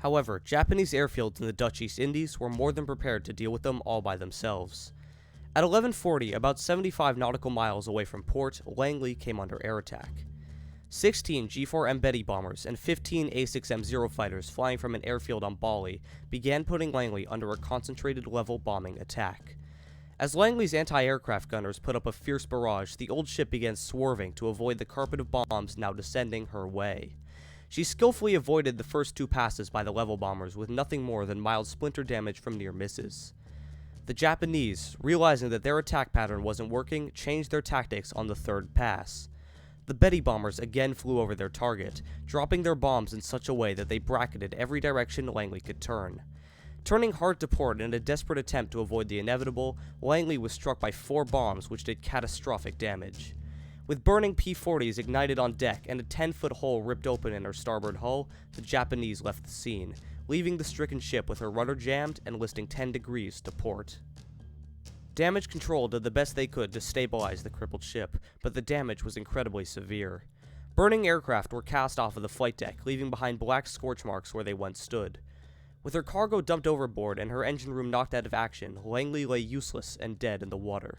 However, Japanese airfields in the Dutch East Indies were more than prepared to deal with them all by themselves. At 11:40, about 75 nautical miles away from port, Langley came under air attack. 16 G4M Betty bombers and 15 A6M0 fighters flying from an airfield on Bali began putting Langley under a concentrated level bombing attack. As Langley's anti-aircraft gunners put up a fierce barrage, the old ship began swerving to avoid the carpet of bombs now descending her way. She skillfully avoided the first two passes by the level bombers with nothing more than mild splinter damage from near misses. The Japanese, realizing that their attack pattern wasn't working, changed their tactics on the third pass. The Betty bombers again flew over their target, dropping their bombs in such a way that they bracketed every direction Langley could turn. Turning hard to port in a desperate attempt to avoid the inevitable, Langley was struck by 4 bombs which did catastrophic damage. With burning P-40s ignited on deck and a 10-foot hole ripped open in her starboard hull, the Japanese left the scene, leaving the stricken ship with her rudder jammed and listing 10 degrees to port. Damage Control did the best they could to stabilize the crippled ship, but the damage was incredibly severe. Burning aircraft were cast off of the flight deck, leaving behind black scorch marks where they once stood. With her cargo dumped overboard and her engine room knocked out of action, Langley lay useless and dead in the water.